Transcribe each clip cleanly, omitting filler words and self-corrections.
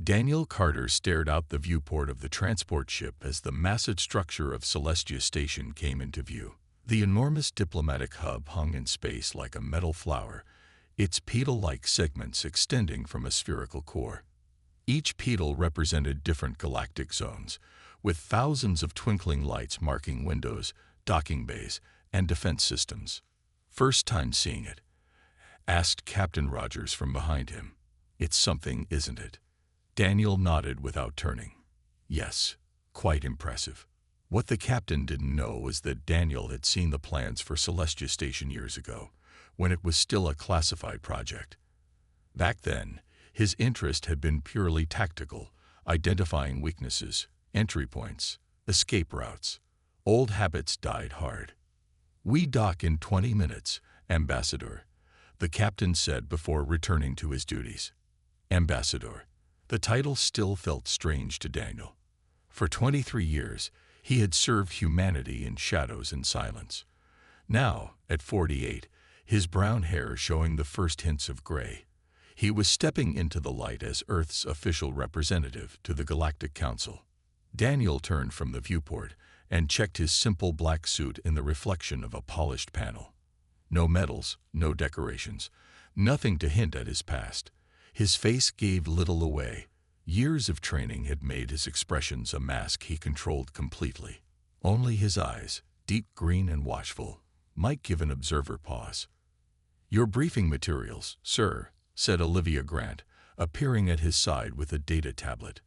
Daniel Carter stared out the viewport of the transport ship as the massive structure of Celestia Station came into view. The enormous diplomatic hub hung in space like a metal flower, its petal-like segments extending from a spherical core. Each petal represented different galactic zones, with thousands of twinkling lights marking windows, docking bays, and defense systems. "First time seeing it?" asked Captain Rogers from behind him. "It's something, isn't it?" Daniel nodded without turning. "Yes, quite impressive." What the captain didn't know was that Daniel had seen the plans for Celestia Station years ago, when it was still a classified project. Back then, his interest had been purely tactical, identifying weaknesses, entry points, escape routes. Old habits died hard. "We dock in 20 minutes, Ambassador," the captain said before returning to his duties. Ambassador. The title still felt strange to Daniel. For 23 years, he had served humanity in shadows and silence. Now, at 48, his brown hair showing the first hints of gray, he was stepping into the light as Earth's official representative to the Galactic Council. Daniel turned from the viewport and checked his simple black suit in the reflection of a polished panel. No medals, no decorations, nothing to hint at his past. His face gave little away. Years of training had made his expressions a mask he controlled completely. Only his eyes, deep green and watchful, might give an observer pause. "Your briefing materials, sir," said Olivia Grant, appearing at his side with a data tablet.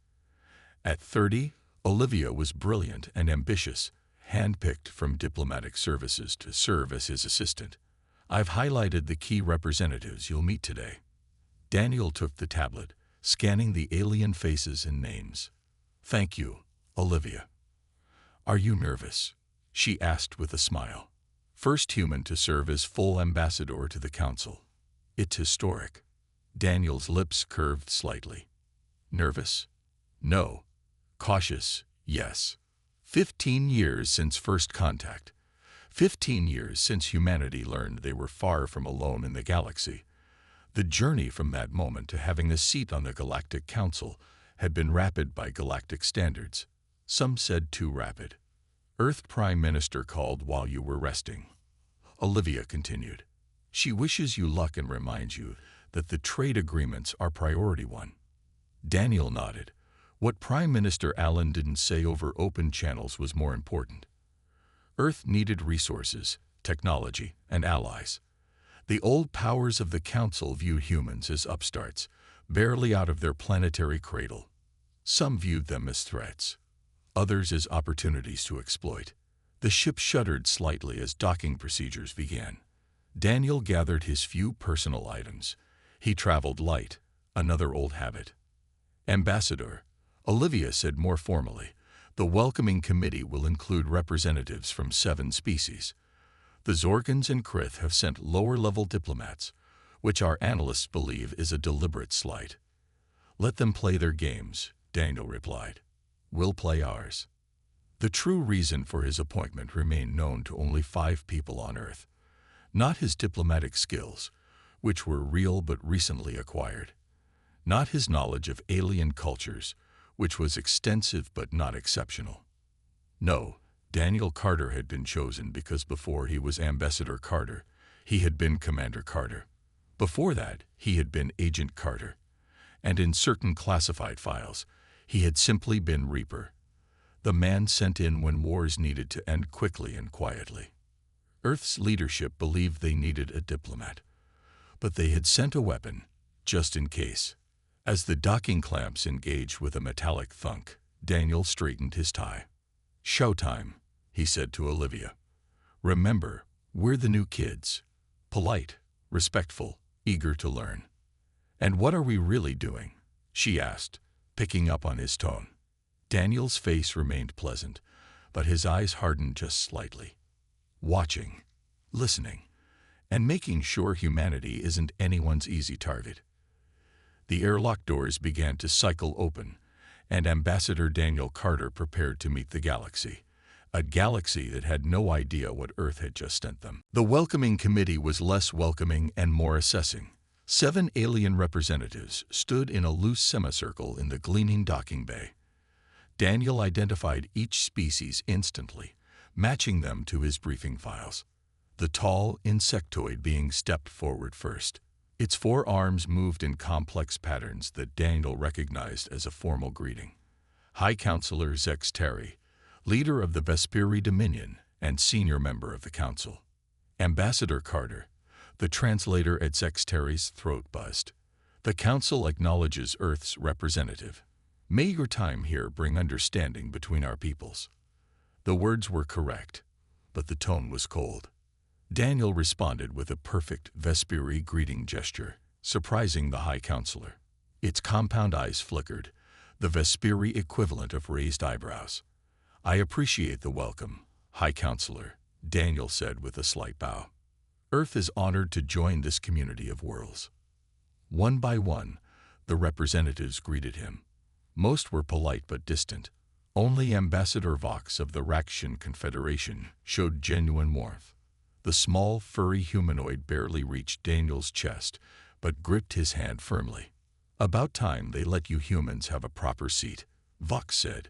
At 30, Olivia was brilliant and ambitious, handpicked from diplomatic services to serve as his assistant. "I've highlighted the key representatives you'll meet today." Daniel took the tablet, scanning the alien faces and names. "Thank you, Olivia." "Are you nervous?" she asked with a smile. First human to serve as full ambassador to the council. "It's historic." Daniel's lips curved slightly. "Nervous? No. Cautious, yes. 15 years since first contact. 15 years since humanity learned they were far from alone in the galaxy. The journey from that moment to having a seat on the Galactic Council had been rapid by galactic standards. Some said too rapid. Earth Prime Minister called while you were resting." Olivia continued. "She wishes you luck and reminds you that the trade agreements are priority one." Daniel nodded. What Prime Minister Allen didn't say over open channels was more important. Earth needed resources, technology, and allies. The old powers of the Council viewed humans as upstarts, barely out of their planetary cradle. Some viewed them as threats, others as opportunities to exploit. The ship shuddered slightly as docking procedures began. Daniel gathered his few personal items. He traveled light, another old habit. "Ambassador," Olivia said more formally, "the welcoming committee will include representatives from 7 species. The Zorgans and Krith have sent lower-level diplomats, which our analysts believe is a deliberate slight." "Let them play their games," Daniel replied. "We'll play ours." The true reason for his appointment remained known to only 5 people on Earth. Not his diplomatic skills, which were real but recently acquired. Not his knowledge of alien cultures, which was extensive but not exceptional. No, Daniel Carter had been chosen because before he was Ambassador Carter, he had been Commander Carter. Before that, he had been Agent Carter. And in certain classified files, he had simply been Reaper, the man sent in when wars needed to end quickly and quietly. Earth's leadership believed they needed a diplomat, but they had sent a weapon, just in case. As the docking clamps engaged with a metallic thunk, Daniel straightened his tie. "Showtime," he said to Olivia. "Remember, we're the new kids. Polite, respectful, eager to learn." "And what are we really doing?" she asked, picking up on his tone. Daniel's face remained pleasant, but his eyes hardened just slightly. "Watching, listening, and making sure humanity isn't anyone's easy target." The airlock doors began to cycle open, and Ambassador Daniel Carter prepared to meet the galaxy, a galaxy that had no idea what Earth had just sent them. The welcoming committee was less welcoming and more assessing. 7 alien representatives stood in a loose semicircle in the gleaming docking bay. Daniel identified each species instantly, matching them to his briefing files. The tall insectoid being stepped forward first. Its 4 arms moved in complex patterns that Daniel recognized as a formal greeting. High Counselor Zex Terry, leader of the Vesperi Dominion and senior member of the Council. Ambassador Carter, the translator at Zex Terry's throat buzzed. The Council acknowledges Earth's representative. May your time here bring understanding between our peoples. The words were correct, but the tone was cold. Daniel responded with a perfect Vesperi greeting gesture, surprising the High Counselor. Its compound eyes flickered, the Vesperi equivalent of raised eyebrows. I appreciate the welcome, High Counselor, Daniel said with a slight bow. Earth is honored to join this community of worlds. One by one, the representatives greeted him. Most were polite but distant. Only Ambassador Vox of the Rakshan Confederation showed genuine warmth. The small, furry humanoid barely reached Daniel's chest, but gripped his hand firmly. About time they let you humans have a proper seat, Vox said,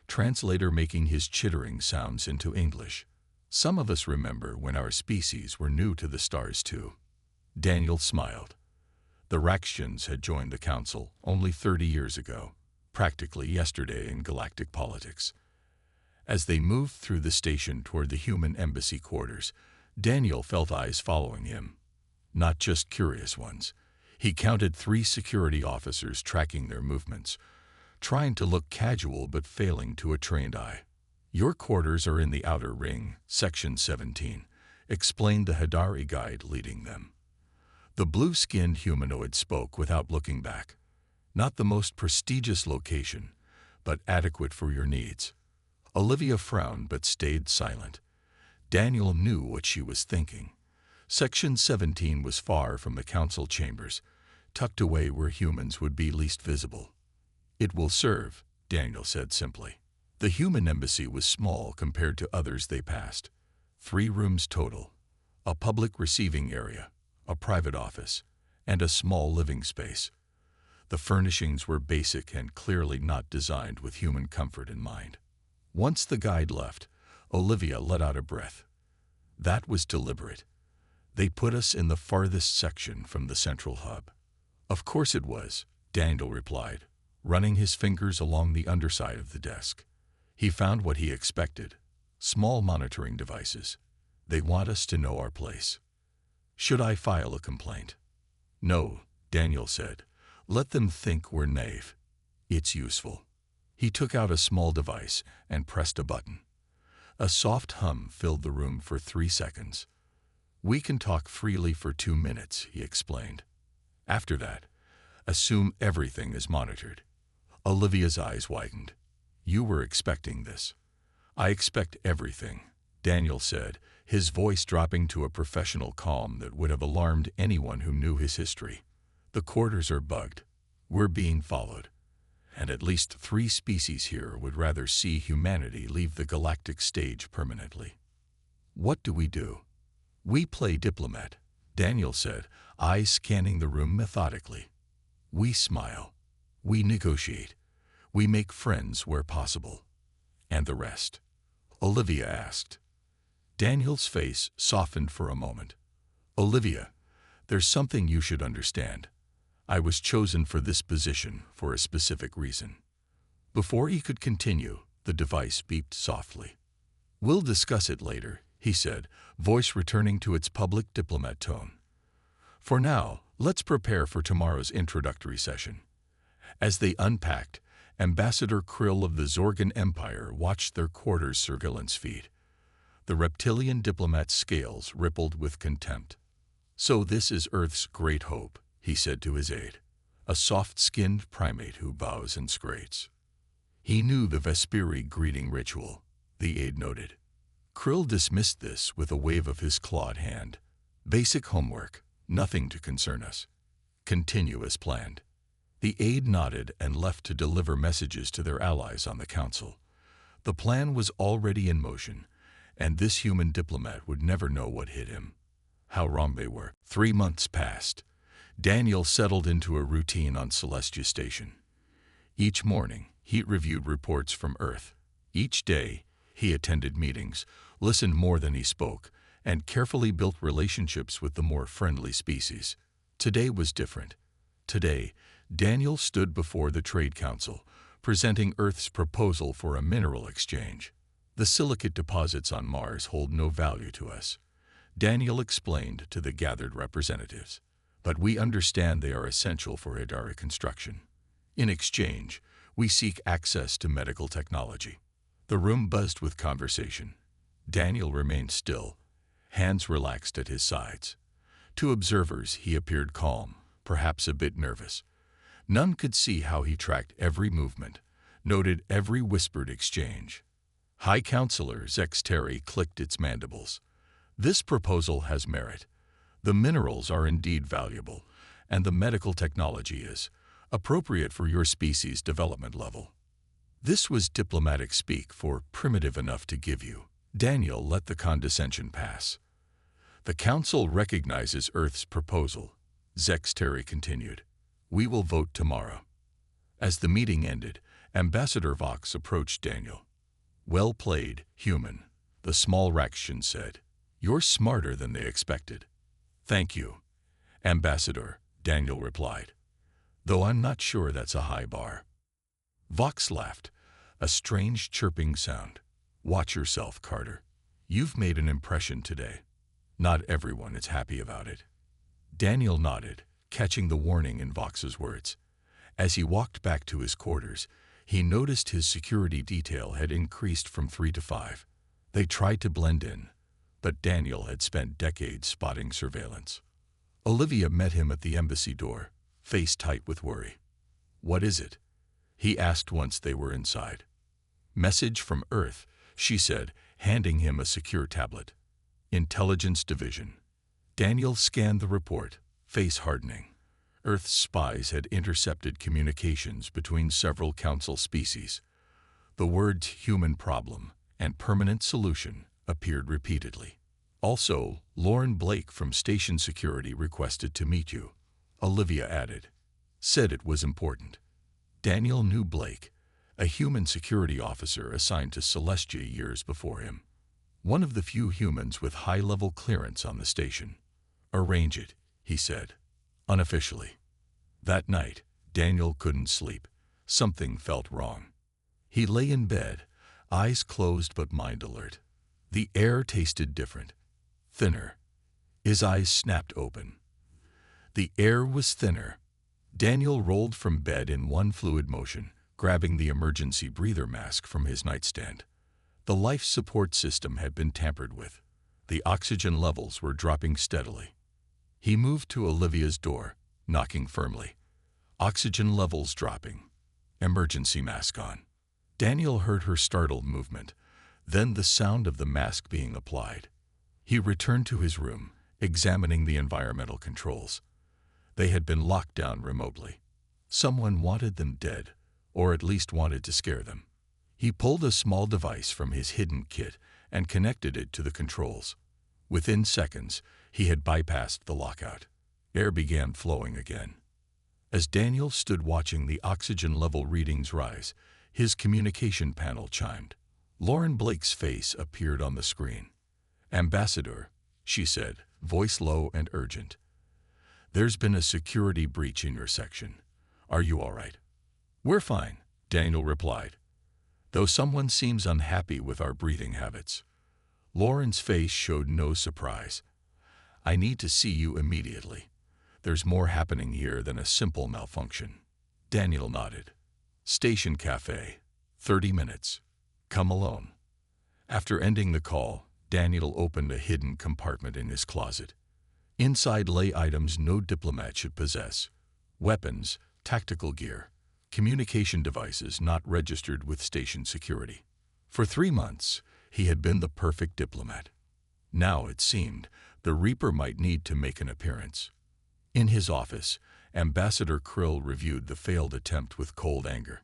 translator making his chittering sounds into English. Some of us remember when our species were new to the stars too. Daniel smiled. The Rakshans had joined the Council only 30 years ago, practically yesterday in galactic politics. As they moved through the station toward the human embassy quarters, Daniel felt eyes following him. Not just curious ones. He counted 3 security officers tracking their movements, trying to look casual but failing to a trained eye. Your quarters are in the outer ring, Section 17, explained the Hadari guide leading them. The blue-skinned humanoid spoke without looking back. Not the most prestigious location, but adequate for your needs. Olivia frowned but stayed silent. Daniel knew what she was thinking. Section 17 was far from the council chambers, tucked away where humans would be least visible. It will serve, Daniel said simply. The human embassy was small compared to others they passed. 3 rooms total, a public receiving area, a private office, and a small living space. The furnishings were basic and clearly not designed with human comfort in mind. Once the guide left, Olivia let out a breath. That was deliberate. They put us in the farthest section from the central hub. Of course it was, Daniel replied, running his fingers along the underside of the desk. He found what he expected. Small monitoring devices. They want us to know our place. Should I file a complaint? No, Daniel said. Let them think we're naive. It's useful. He took out a small device and pressed a button. A soft hum filled the room for 3 seconds. We can talk freely for 2 minutes, he explained. After that, assume everything is monitored. Olivia's eyes widened. You were expecting this. I expect everything, Daniel said, his voice dropping to a professional calm that would have alarmed anyone who knew his history. The quarters are bugged. We're being followed. And at least 3 species here would rather see humanity leave the galactic stage permanently. What do we do? We play diplomat, Daniel said, eyes scanning the room methodically. We smile. We negotiate. We make friends where possible. And the rest? Olivia asked. Daniel's face softened for a moment. Olivia, there's something you should understand. I was chosen for this position for a specific reason. Before he could continue, the device beeped softly. We'll discuss it later, he said, voice returning to its public diplomat tone. For now, let's prepare for tomorrow's introductory session. As they unpacked, Ambassador Krill of the Zorgan Empire watched their quarters surveillance feed. The reptilian diplomat's scales rippled with contempt. So this is Earth's great hope, he said to his aide, a soft-skinned primate who bows and scrates. He knew the Vesperi greeting ritual, the aide noted. Krill dismissed this with a wave of his clawed hand. Basic homework, nothing to concern us. Continue as planned. The aide nodded and left to deliver messages to their allies on the council. The plan was already in motion, and this human diplomat would never know what hit him. How wrong they were. 3 months passed. Daniel settled into a routine on Celestia Station. Each morning, he reviewed reports from Earth. Each day, he attended meetings, listened more than he spoke, and carefully built relationships with the more friendly species. Today was different. Today, Daniel stood before the Trade Council, presenting Earth's proposal for a mineral exchange. The silicate deposits on Mars hold no value to us, Daniel explained to the gathered representatives. But we understand they are essential for Hidari construction. In exchange, we seek access to medical technology. The room buzzed with conversation. Daniel remained still, hands relaxed at his sides. To observers, he appeared calm, perhaps a bit nervous. None could see how he tracked every movement, noted every whispered exchange. High Counselor Zexteri clicked its mandibles. This proposal has merit. The minerals are indeed valuable, and the medical technology is appropriate for your species' development level. This was diplomatic speak for primitive enough to give you. Daniel let the condescension pass. The Council recognizes Earth's proposal, Zexteri continued. We will vote tomorrow. As the meeting ended, Ambassador Vox approached Daniel. Well played, human, the small Rakshan said. You're smarter than they expected. Thank you, Ambassador, Daniel replied. Though I'm not sure that's a high bar. Vox laughed, a strange chirping sound. Watch yourself, Carter. You've made an impression today. Not everyone is happy about it. Daniel nodded, catching the warning in Vox's words. As he walked back to his quarters, he noticed his security detail had increased from 3 to 5. They tried to blend in, but Daniel had spent decades spotting surveillance. Olivia met him at the embassy door, face tight with worry. What is it? He asked once they were inside. Message from Earth, she said, handing him a secure tablet. Intelligence Division. Daniel scanned the report, face hardening. Earth's spies had intercepted communications between several Council species. The words human problem and permanent solution appeared repeatedly. Also, Lauren Blake from Station Security requested to meet you, Olivia added. Said it was important. Daniel knew Blake, a human security officer assigned to Celestia years before him. One of the few humans with high-level clearance on the station. Arrange it, he said, unofficially. That night, Daniel couldn't sleep. Something felt wrong. He lay in bed, eyes closed but mind alert. The air tasted different, thinner. His eyes snapped open. The air was thinner. Daniel rolled from bed in one fluid motion, grabbing the emergency breather mask from his nightstand. The life support system had been tampered with. The oxygen levels were dropping steadily. He moved to Olivia's door, knocking firmly. Oxygen levels dropping. Emergency mask on. Daniel heard her startled movement, then the sound of the mask being applied. He returned to his room, examining the environmental controls. They had been locked down remotely. Someone wanted them dead, or at least wanted to scare them. He pulled a small device from his hidden kit and connected it to the controls. Within seconds, he had bypassed the lockout. Air began flowing again. As Daniel stood watching the oxygen level readings rise, his communication panel chimed. Lauren Blake's face appeared on the screen. Ambassador, she said, voice low and urgent. There's been a security breach in your section. Are you all right? We're fine, Daniel replied, though someone seems unhappy with our breathing habits. Lauren's face showed no surprise. I need to see you immediately. There's more happening here than a simple malfunction. Daniel nodded. Station Cafe, 30 minutes. Come alone. After ending the call, Daniel opened a hidden compartment in his closet. Inside lay items no diplomat should possess. Weapons, tactical gear, communication devices not registered with station security. For 3 months, he had been the perfect diplomat. Now, it seemed, the Reaper might need to make an appearance. In his office, Ambassador Krill reviewed the failed attempt with cold anger.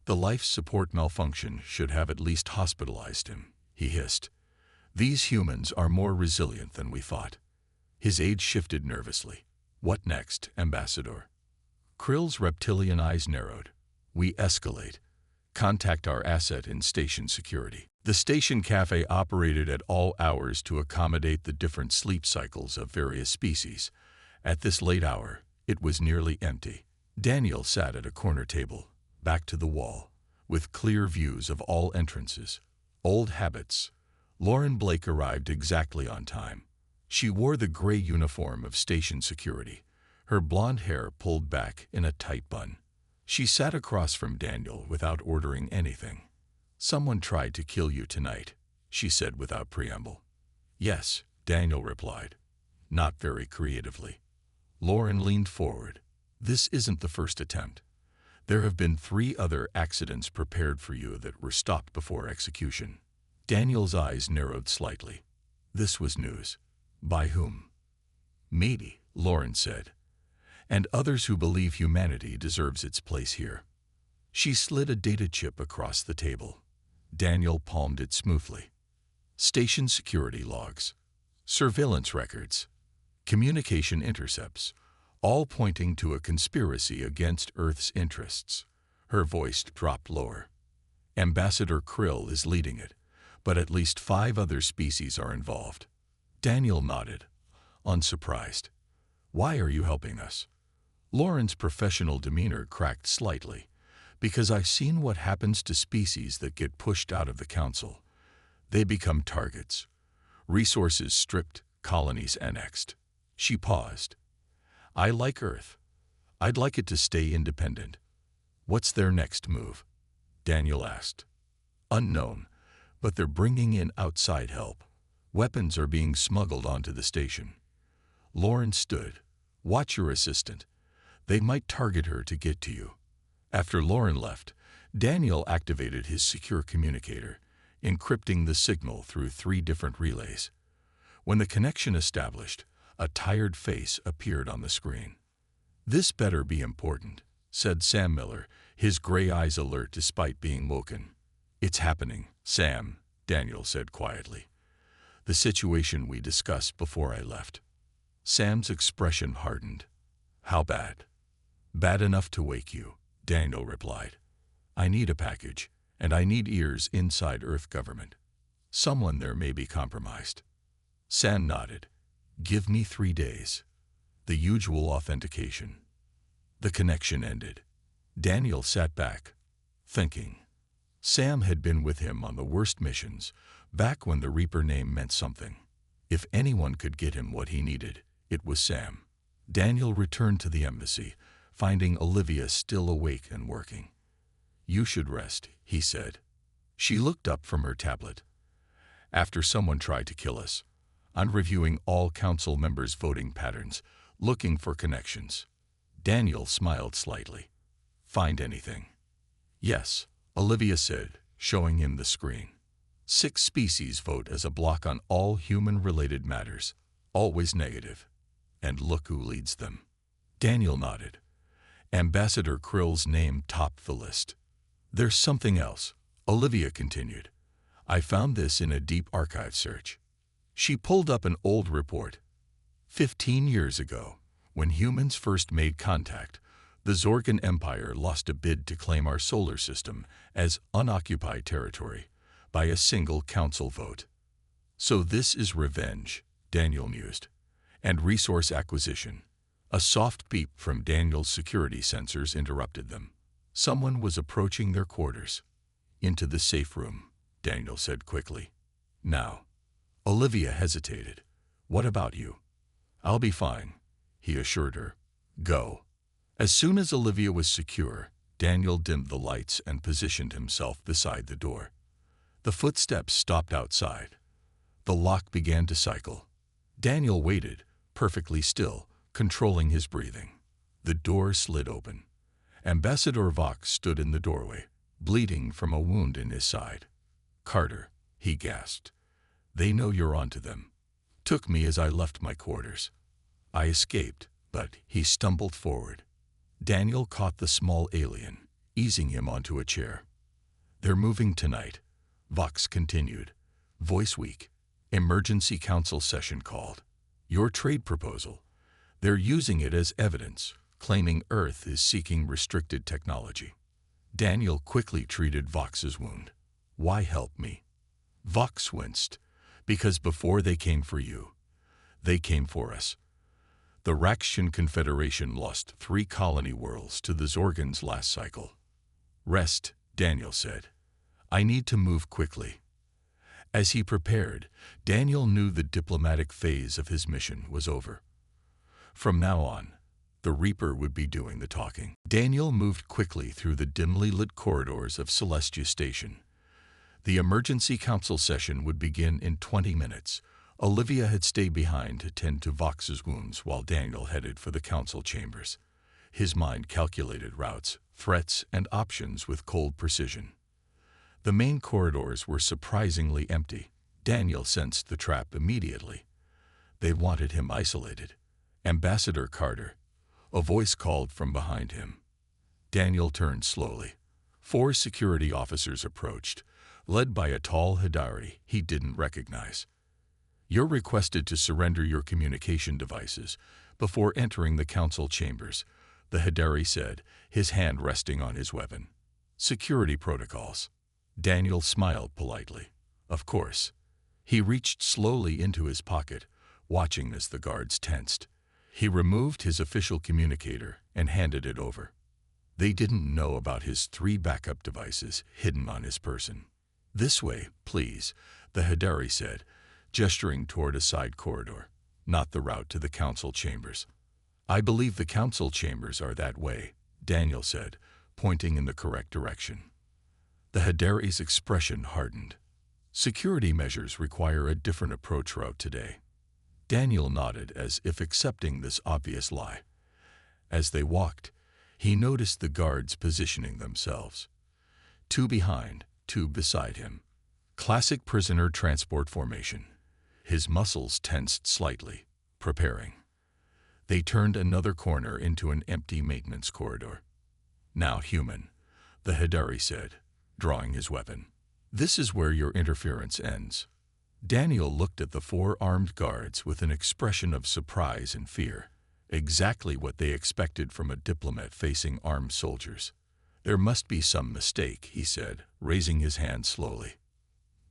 The life support malfunction should have at least hospitalized him, he hissed. These humans are more resilient than we thought. His aide shifted nervously. What next, Ambassador? Krill's reptilian eyes narrowed. We escalate. Contact our asset in station security. The station cafe operated at all hours to accommodate the different sleep cycles of various species. At this late hour, it was nearly empty. Daniel sat at a corner table, back to the wall, with clear views of all entrances. Old habits. Lauren Blake arrived exactly on time. She wore the gray uniform of station security, her blonde hair pulled back in a tight bun. She sat across from Daniel without ordering anything. Someone tried to kill you tonight, she said without preamble. Yes, Daniel replied, not very creatively. Lauren leaned forward. This isn't the first attempt. There have been 3 other accidents prepared for you that were stopped before execution. Daniel's eyes narrowed slightly. This was news. By whom? Maybe, Lauren said. And others who believe humanity deserves its place here. She slid a data chip across the table. Daniel palmed it smoothly. Station security logs, surveillance records, communication intercepts, all pointing to a conspiracy against Earth's interests. Her voice dropped lower. Ambassador Krill is leading it, but at least 5 other species are involved. Daniel nodded, unsurprised. Why are you helping us? Lauren's professional demeanor cracked slightly. Because I've seen what happens to species that get pushed out of the Council. They become targets. Resources stripped, colonies annexed. She paused. I like Earth. I'd like it to stay independent. What's their next move? Daniel asked. Unknown, but they're bringing in outside help. Weapons are being smuggled onto the station. Lauren stood. Watch your assistant. They might target her to get to you. After Lauren left, Daniel activated his secure communicator, encrypting the signal through 3 different relays. When the connection established, a tired face appeared on the screen. This better be important, said Sam Miller, his gray eyes alert despite being woken. It's happening, Sam, Daniel said quietly. The situation we discussed before I left. Sam's expression hardened. How bad? Bad enough to wake you, Daniel replied. I need a package, and I need ears inside Earth government. Someone there may be compromised. Sam nodded. Give me 3 days. The usual authentication. The connection ended. Daniel sat back, thinking. Sam had been with him on the worst missions, back when the Reaper name meant something. If anyone could get him what he needed, it was Sam. Daniel returned to the embassy, finding Olivia still awake and working. You should rest, he said. She looked up from her tablet. After someone tried to kill us, I'm reviewing all council members' voting patterns, looking for connections. Daniel smiled slightly. Find anything? Yes, Olivia said, showing him the screen. 6 species vote as a block on all human-related matters, always negative. And look who leads them. Daniel nodded. Ambassador Krill's name topped the list. There's something else, Olivia continued. I found this in a deep archive search. She pulled up an old report. 15 years ago, when humans first made contact, the Zorgan Empire lost a bid to claim our solar system as unoccupied territory by a single council vote. So this is revenge, Daniel mused, and resource acquisition. A soft beep from Daniel's security sensors interrupted them. Someone was approaching their quarters. Into the safe room, Daniel said quickly. Now. Olivia hesitated. What about you? I'll be fine, he assured her. Go. As soon as Olivia was secure, Daniel dimmed the lights and positioned himself beside the door. The footsteps stopped outside. The lock began to cycle. Daniel waited, perfectly still, controlling his breathing. The door slid open. Ambassador Vox stood in the doorway, bleeding from a wound in his side. Carter, he gasped. They know you're onto them. Took me as I left my quarters. I escaped, but he stumbled forward. Daniel caught the small alien, easing him onto a chair. They're moving tonight, Vox continued, voice weak. Emergency council session called. Your trade proposal. They're using it as evidence, claiming Earth is seeking restricted technology. Daniel quickly treated Vox's wound. Why help me? Vox winced. Because before they came for you, they came for us. The Rakshan Confederation lost 3 colony worlds to the Zorgans last cycle. Rest, Daniel said. I need to move quickly. As he prepared, Daniel knew the diplomatic phase of his mission was over. From now on, the Reaper would be doing the talking. Daniel moved quickly through the dimly lit corridors of Celestia Station. The emergency council session would begin in 20 minutes. Olivia had stayed behind to tend to Vox's wounds while Daniel headed for the council chambers. His mind calculated routes, threats, and options with cold precision. The main corridors were surprisingly empty. Daniel sensed the trap immediately. They wanted him isolated. Ambassador Carter. A voice called from behind him. Daniel turned slowly. 4 security officers approached, led by a tall Hidari he didn't recognize. You're requested to surrender your communication devices before entering the council chambers, the Hidari said, his hand resting on his weapon. Security protocols. Daniel smiled politely. Of course. He reached slowly into his pocket, watching as the guards tensed. He removed his official communicator and handed it over. They didn't know about his 3 backup devices hidden on his person. This way, please, the Hidari said, gesturing toward a side corridor, not the route to the council chambers. I believe the council chambers are that way, Daniel said, pointing in the correct direction. The Hidari's expression hardened. Security measures require a different approach route today. Daniel nodded as if accepting this obvious lie. As they walked, he noticed the guards positioning themselves. 2 behind, 2 beside him. Classic prisoner transport formation. His muscles tensed slightly, preparing. They turned another corner into an empty maintenance corridor. Now human, the Hidari said, drawing his weapon. This is where your interference ends. Daniel looked at the 4 armed guards with an expression of surprise and fear, exactly what they expected from a diplomat facing armed soldiers. There must be some mistake, he said, raising his hand slowly.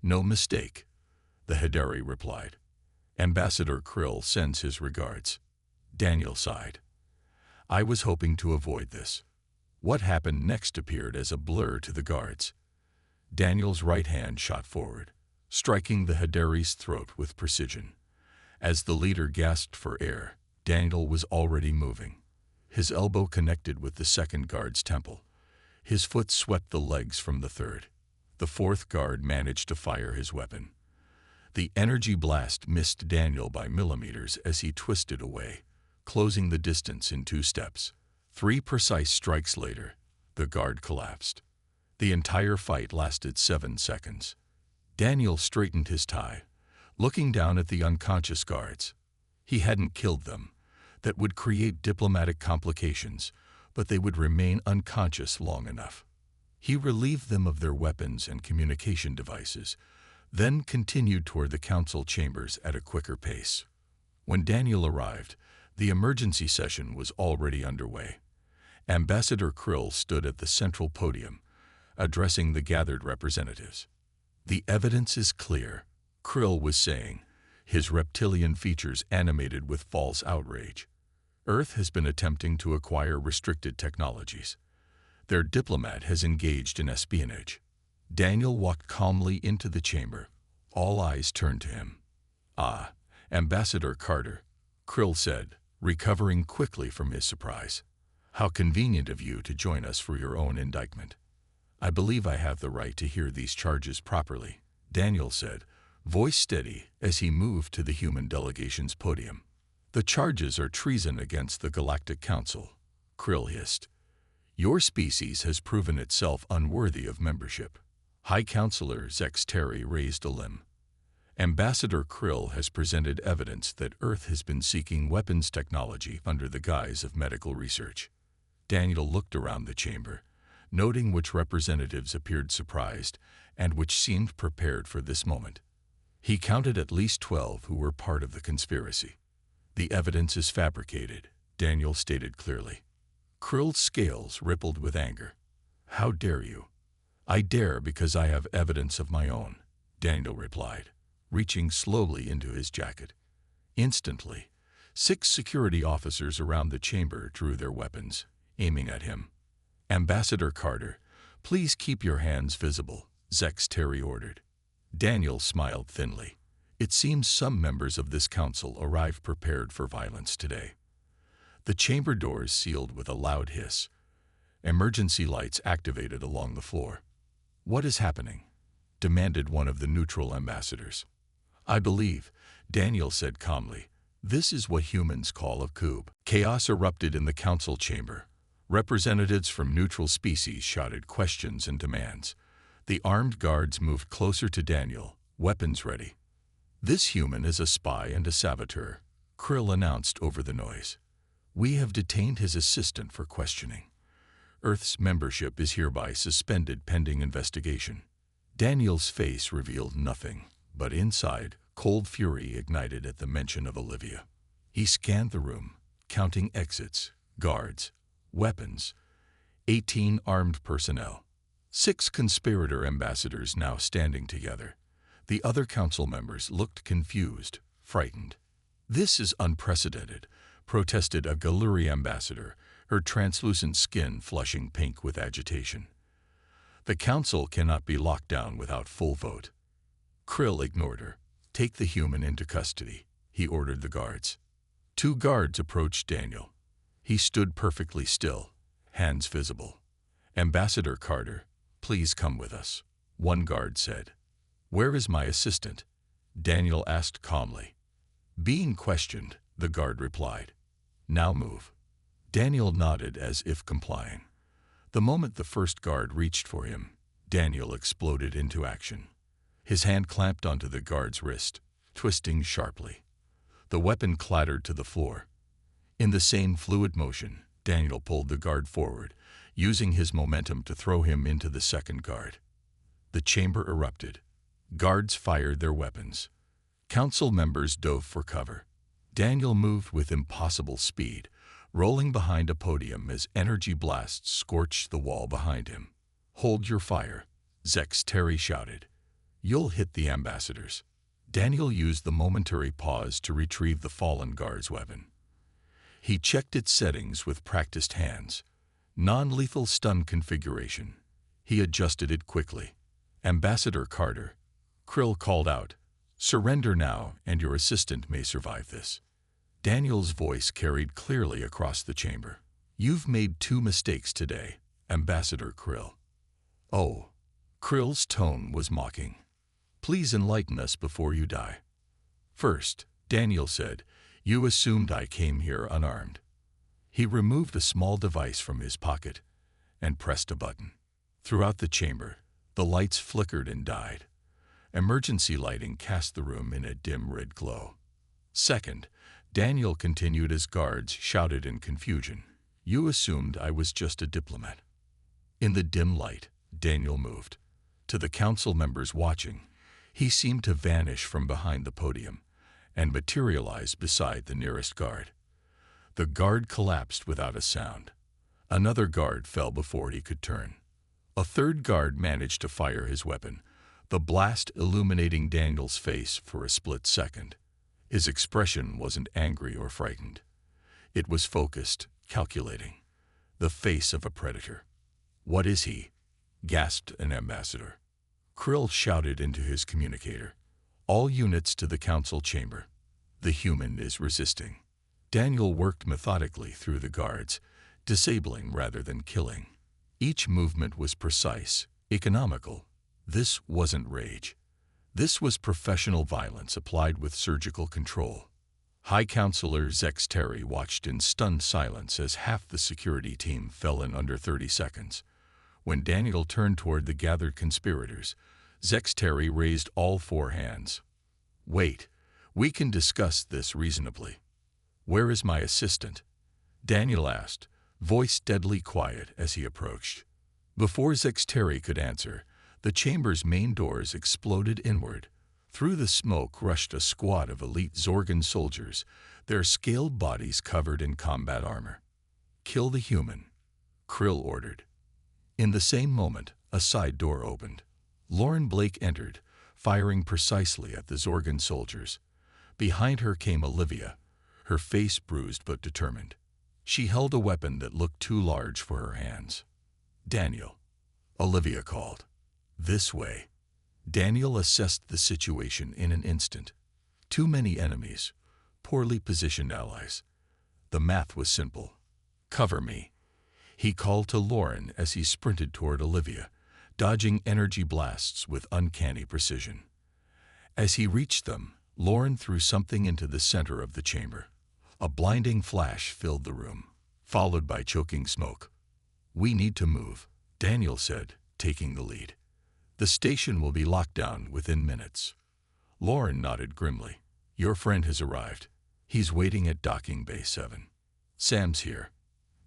No mistake, the Hidari replied. Ambassador Krill sends his regards. Daniel sighed. I was hoping to avoid this. What happened next appeared as a blur to the guards. Daniel's right hand shot forward, striking the Hidari's throat with precision. As the leader gasped for air, Daniel was already moving. His elbow connected with the second guard's temple. His foot swept the legs from the third. The 4th guard managed to fire his weapon. The energy blast missed Daniel by millimeters as he twisted away, closing the distance in 2 steps. 3 precise strikes later, the guard collapsed. The entire fight lasted 7 seconds. Daniel straightened his tie, looking down at the unconscious guards. He hadn't killed them. That would create diplomatic complications, but they would remain unconscious long enough. He relieved them of their weapons and communication devices, then continued toward the council chambers at a quicker pace. When Daniel arrived, the emergency session was already underway. Ambassador Krill stood at the central podium, addressing the gathered representatives. The evidence is clear, Krill was saying, his reptilian features animated with false outrage. Earth has been attempting to acquire restricted technologies. Their diplomat has engaged in espionage. Daniel walked calmly into the chamber. All eyes turned to him. Ah, Ambassador Carter, Krill said, recovering quickly from his surprise. How convenient of you to join us for your own indictment. I believe I have the right to hear these charges properly, Daniel said, voice steady as he moved to the human delegation's podium. The charges are treason against the Galactic Council, Krill hissed. Your species has proven itself unworthy of membership. High Counselor Zex Terry raised a limb. Ambassador Krill has presented evidence that Earth has been seeking weapons technology under the guise of medical research. Daniel looked around the chamber, noting which representatives appeared surprised and which seemed prepared for this moment. He counted at least 12 who were part of the conspiracy. The evidence is fabricated, Daniel stated clearly. Krill's scales rippled with anger. How dare you? I dare because I have evidence of my own, Daniel replied, reaching slowly into his jacket. Instantly, 6 security officers around the chamber drew their weapons, aiming at him. Ambassador Carter, please keep your hands visible, Zex Terry ordered. Daniel smiled thinly. It seems some members of this council arrived prepared for violence today. The chamber doors sealed with a loud hiss. Emergency lights activated along the floor. What is happening? Demanded one of the neutral ambassadors. I believe, Daniel said calmly, this is what humans call a coup. Chaos erupted in the council chamber. Representatives from neutral species shouted questions and demands. The armed guards moved closer to Daniel, weapons ready. This human is a spy and a saboteur, Krill announced over the noise. We have detained his assistant for questioning. Earth's membership is hereby suspended pending investigation. Daniel's face revealed nothing, but inside, cold fury ignited at the mention of Olivia. He scanned the room, counting exits, guards, weapons, 18 armed personnel. 6 conspirator ambassadors now standing together. The other council members looked confused, frightened. This is unprecedented, protested a Galuri ambassador, her translucent skin flushing pink with agitation. The council cannot be locked down without full vote. Krill ignored her. Take the human into custody, he ordered the guards. 2 guards approached Daniel. He stood perfectly still, hands visible. Ambassador Carter, please come with us, one guard said. Where is my assistant? Daniel asked calmly. Being questioned, the guard replied. Now move. Daniel nodded as if complying. The moment the first guard reached for him, Daniel exploded into action. His hand clamped onto the guard's wrist, twisting sharply. The weapon clattered to the floor. In the same fluid motion, Daniel pulled the guard forward, using his momentum to throw him into the second guard. The chamber erupted. Guards fired their weapons. Council members dove for cover. Daniel moved with impossible speed, rolling behind a podium as energy blasts scorched the wall behind him. Hold your fire, Zex Terry shouted. You'll hit the ambassadors. Daniel used the momentary pause to retrieve the fallen guard's weapon. He checked its settings with practiced hands. Non-lethal stun configuration. He adjusted it quickly. Ambassador Carter, Krill called out, surrender now and your assistant may survive this. Daniel's voice carried clearly across the chamber. You've made 2 mistakes today, Ambassador Krill. Oh, Krill's tone was mocking. Please enlighten us before you die. First, Daniel said, you assumed I came here unarmed. He removed a small device from his pocket and pressed a button. Throughout the chamber, the lights flickered and died. Emergency lighting cast the room in a dim red glow. Second, Daniel continued as guards shouted in confusion. You assumed I was just a diplomat. In the dim light, Daniel moved. To the council members watching, he seemed to vanish from behind the podium and materialize beside the nearest guard. The guard collapsed without a sound. Another guard fell before he could turn. A third guard managed to fire his weapon, the blast illuminating Daniel's face for a split second. His expression wasn't angry or frightened. It was focused, calculating. The face of a predator. What is he? Gasped an ambassador. Krill shouted into his communicator. All units to the council chamber. The human is resisting. Daniel worked methodically through the guards, disabling rather than killing. Each movement was precise, economical. This wasn't rage. This was professional violence applied with surgical control. High Counselor Zex Terry watched in stunned silence as half the security team fell in under 30 seconds. When Daniel turned toward the gathered conspirators, Zex Terry raised all 4 hands. Wait, we can discuss this reasonably. Where is my assistant? Daniel asked, voice deadly quiet as he approached. Before Zex Terry could answer, the chamber's main doors exploded inward, Through the smoke rushed a squad of elite Zorgan soldiers, their scaled bodies covered in combat armor. "Kill the human," Krill ordered. In the same moment, a side door opened. Lauren Blake entered, firing precisely at the Zorgan soldiers. Behind her came Olivia, her face bruised but determined. She held a weapon that looked too large for her hands. "Daniel," Olivia called. "This way." Daniel assessed the situation in an instant. Too many enemies, poorly positioned allies. The math was simple. "Cover me," he called to Lauren as he sprinted toward Olivia, dodging energy blasts with uncanny precision. As he reached them, Lauren threw something into the center of the chamber. A blinding flash filled the room, followed by choking smoke. "We need to move," Daniel said, taking the lead. "The station will be locked down within minutes." Lauren nodded grimly. "Your friend has arrived. He's waiting at docking bay 7. Sam's here."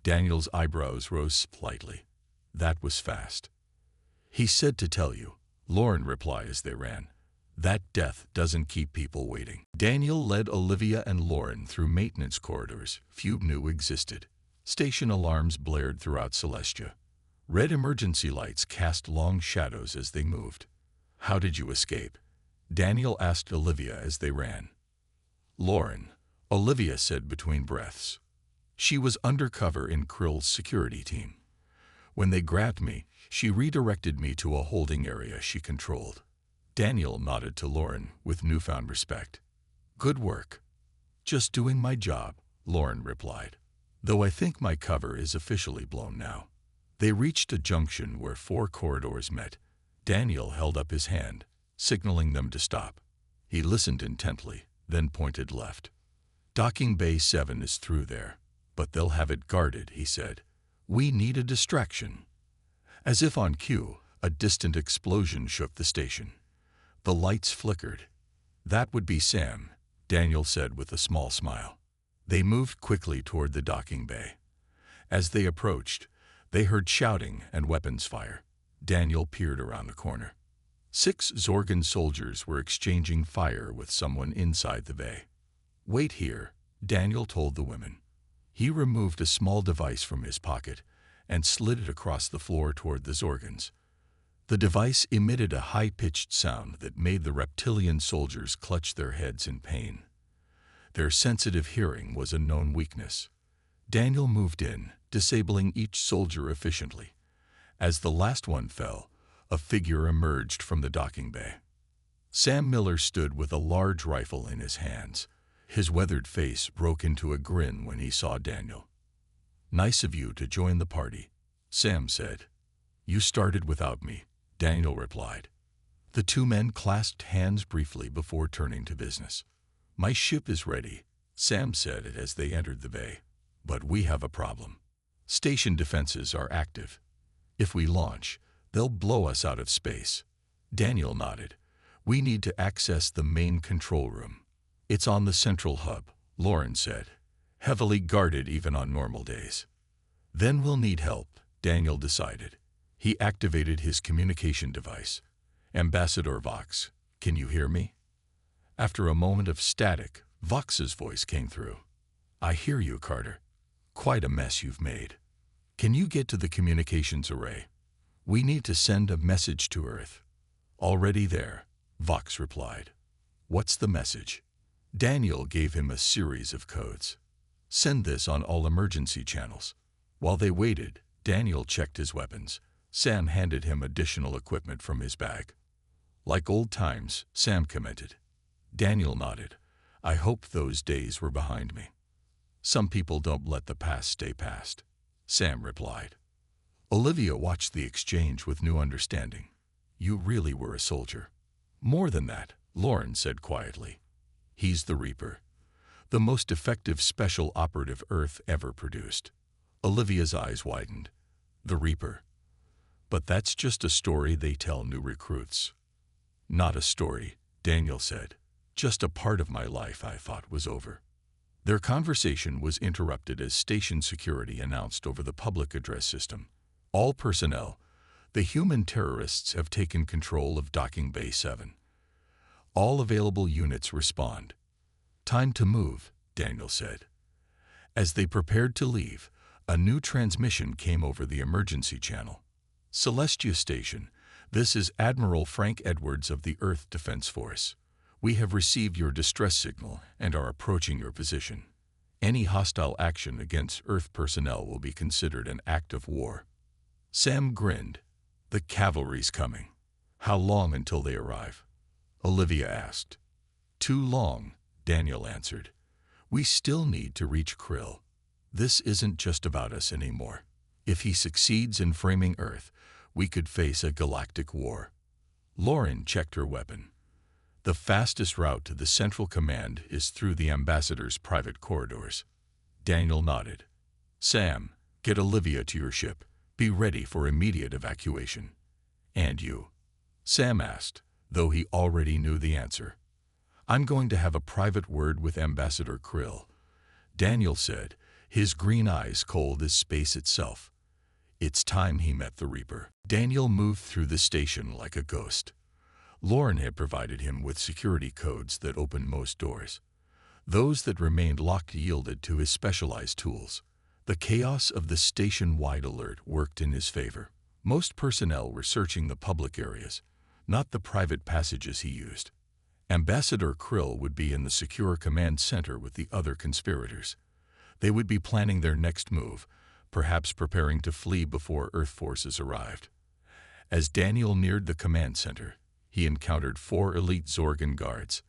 Daniel's eyebrows rose slightly. "That was fast." "He said to tell you," Lauren replied as they ran. "That death doesn't keep people waiting." Daniel led Olivia and Lauren through maintenance corridors few knew existed. Station alarms blared throughout Celestia. Red emergency lights cast long shadows as they moved. "How did you escape?" Daniel asked Olivia as they ran. "Lauren," Olivia said between breaths. "She was undercover in Krill's security team. When they grabbed me, she redirected me to a holding area she controlled." Daniel nodded to Lauren with newfound respect. "Good work." "Just doing my job," Lauren replied. "Though I think my cover is officially blown now." They reached a junction where 4 corridors met. Daniel held up his hand, signaling them to stop. He listened intently, then pointed left. "Docking bay 7 is through there, but they'll have it guarded," he said. "We need a distraction." As if on cue, a distant explosion shook the station. The lights flickered. "That would be Sam," Daniel said with a small smile. They moved quickly toward the docking bay. As they approached, they heard shouting and weapons fire. Daniel peered around the corner. 6 Zorgan soldiers were exchanging fire with someone inside the bay. "Wait here," Daniel told the women. He removed a small device from his pocket and slid it across the floor toward the Zorgans. The device emitted a high-pitched sound that made the reptilian soldiers clutch their heads in pain. Their sensitive hearing was a known weakness. Daniel moved in, disabling each soldier efficiently. As the last one fell, a figure emerged from the docking bay. Sam Miller stood with a large rifle in his hands. His weathered face broke into a grin when he saw Daniel. "Nice of you to join the party," Sam said. "You started without me," Daniel replied. The 2 men clasped hands briefly before turning to business. "My ship is ready," Sam said as they entered the bay. "But we have a problem. Station defenses are active. If we launch, they'll blow us out of space." Daniel nodded. "We need to access the main control room." "It's on the central hub," Lauren said, "heavily guarded even on normal days." "Then we'll need help," Daniel decided. He activated his communication device. "Ambassador Vox, can you hear me?" After a moment of static, Vox's voice came through. "I hear you, Carter. Quite a mess you've made. Can you get to the communications array? We need to send a message to Earth." "Already there," Vox replied. "What's the message?" Daniel gave him a series of codes. "Send this on all emergency channels." While they waited, Daniel checked his weapons. Sam handed him additional equipment from his bag. "Like old times," Sam commented. Daniel nodded. "I hope those days were behind me." "Some people don't let the past stay past," Sam replied. Olivia watched the exchange with new understanding. "You really were a soldier." "More than that," Lauren said quietly. "He's the Reaper, the most effective special operative Earth ever produced." Olivia's eyes widened. "The Reaper? But that's just a story they tell new recruits." "Not a story," Daniel said. "Just a part of my life I thought was over." Their conversation was interrupted as station security announced over the public address system. "All personnel, the human terrorists have taken control of Docking Bay 7. All available units respond. Time to move, Daniel said. As they prepared to leave, a new transmission came over the emergency channel. Celestia Station, this is Admiral Frank Edwards of the Earth Defense Force. We have received your distress signal and are approaching your position. Any hostile action against Earth personnel will be considered an act of war. Sam grinned. The cavalry's coming. How long until they arrive? Olivia asked. Too long, Daniel answered. We still need to reach Krill. This isn't just about us anymore. If he succeeds in framing Earth, we could face a galactic war. Lauren checked her weapon. The fastest route to the Central Command is through the ambassador's private corridors. Daniel nodded. Sam, get Olivia to your ship. Be ready for immediate evacuation. And you? Sam asked, though he already knew the answer. I'm going to have a private word with Ambassador Krill, Daniel said, his green eyes cold as space itself. It's time he met the Reaper. Daniel moved through the station like a ghost. Lauren had provided him with security codes that opened most doors. Those that remained locked yielded to his specialized tools. The chaos of the station-wide alert worked in his favor. Most personnel were searching the public areas, not the private passages he used. Ambassador Krill would be in the secure command center with the other conspirators. They would be planning their next move, perhaps preparing to flee before Earth forces arrived. As Daniel neared the command center, he encountered 4 elite Zorgan guards.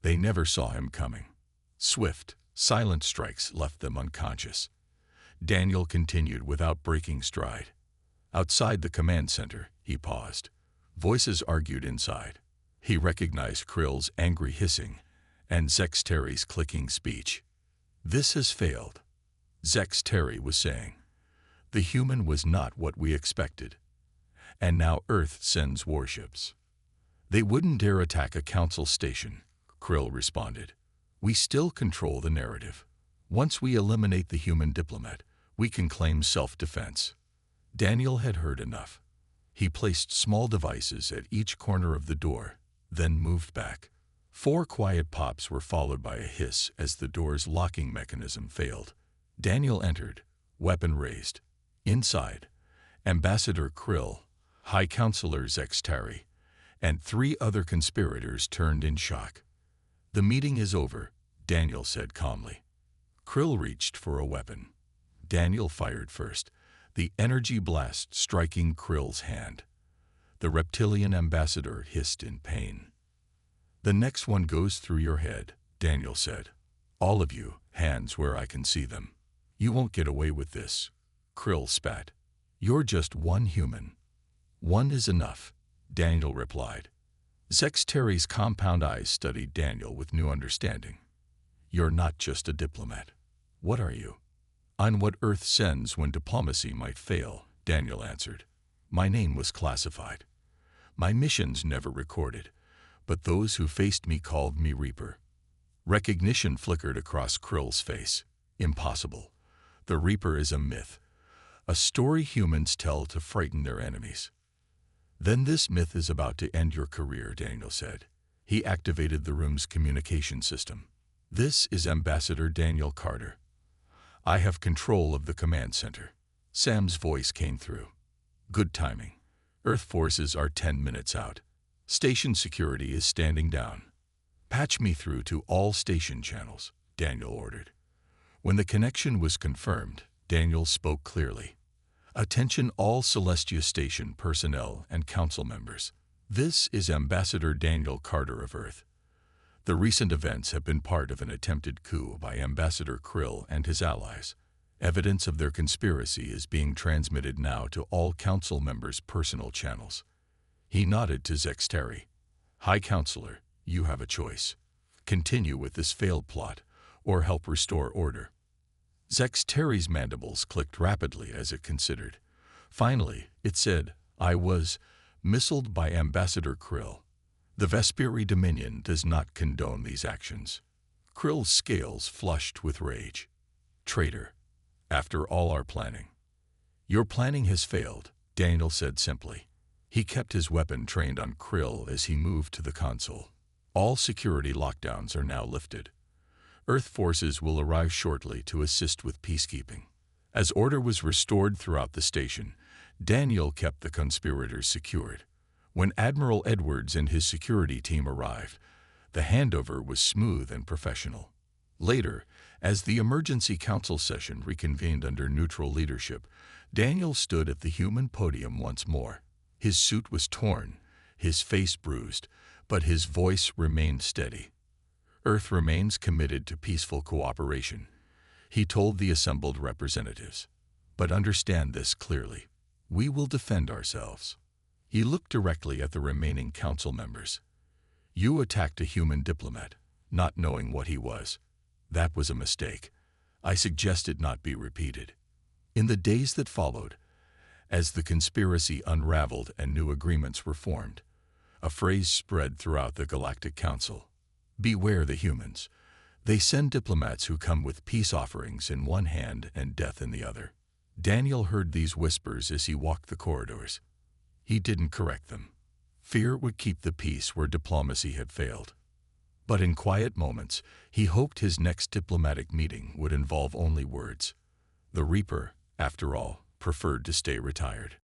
They never saw him coming. Swift, silent strikes left them unconscious. Daniel continued without breaking stride. Outside the command center, he paused. Voices argued inside. He recognized Krill's angry hissing and Zex Terry's clicking speech. This has failed, Zex Terry was saying. The human was not what we expected. And now Earth sends warships. They wouldn't dare attack a council station, Krill responded. We still control the narrative. Once we eliminate the human diplomat, we can claim self-defense. Daniel had heard enough. He placed small devices at each corner of the door, then moved back. 4 quiet pops were followed by a hiss as the door's locking mechanism failed. Daniel entered, weapon raised. Inside, Ambassador Krill, High Counselor Zex Terry, and 3 other conspirators turned in shock. The meeting is over, Daniel said calmly. Krill reached for a weapon. Daniel fired first, the energy blast striking Krill's hand. The reptilian ambassador hissed in pain. The next one goes through your head, Daniel said. All of you, hands where I can see them. You won't get away with this. Krill spat. You're just one human. One is enough, Daniel replied. Zex Terry's compound eyes studied Daniel with new understanding. You're not just a diplomat. What are you? On what Earth sends when diplomacy might fail, Daniel answered. My name was classified. My missions never recorded, but those who faced me called me Reaper. Recognition flickered across Krill's face. Impossible. The Reaper is a myth, a story humans tell to frighten their enemies. Then this myth is about to end your career, Daniel said. He activated the room's communication system. This is Ambassador Daniel Carter. I have control of the command center. Sam's voice came through. Good timing. Earth forces are 10 minutes out. Station security is standing down. Patch me through to all station channels, Daniel ordered. When the connection was confirmed, Daniel spoke clearly. Attention all Celestia Station personnel and council members. This is Ambassador Daniel Carter of Earth. The recent events have been part of an attempted coup by Ambassador Krill and his allies. Evidence of their conspiracy is being transmitted now to all council members' personal channels. He nodded to Zex Terry. High Counselor, you have a choice. Continue with this failed plot, or help restore order. Zex Terry's mandibles clicked rapidly as it considered. Finally, it said, I was missiled by Ambassador Krill. The Vesperi Dominion does not condone these actions. Krill's scales flushed with rage. Traitor. After all our planning. Your planning has failed, Daniel said simply. He kept his weapon trained on Krill as he moved to the console. All security lockdowns are now lifted. Earth forces will arrive shortly to assist with peacekeeping. As order was restored throughout the station, Daniel kept the conspirators secured. When Admiral Edwards and his security team arrived, the handover was smooth and professional. Later, as the emergency council session reconvened under neutral leadership, Daniel stood at the human podium once more. His suit was torn, his face bruised, but his voice remained steady. Earth remains committed to peaceful cooperation, he told the assembled representatives. But understand this clearly. We will defend ourselves. He looked directly at the remaining council members. You attacked a human diplomat, not knowing what he was. That was a mistake. I suggest it not be repeated. In the days that followed, as the conspiracy unraveled and new agreements were formed, a phrase spread throughout the Galactic Council. Beware the humans. They send diplomats who come with peace offerings in one hand and death in the other. Daniel heard these whispers as he walked the corridors. He didn't correct them. Fear would keep the peace where diplomacy had failed. But in quiet moments, he hoped his next diplomatic meeting would involve only words. The Reaper, after all, preferred to stay retired.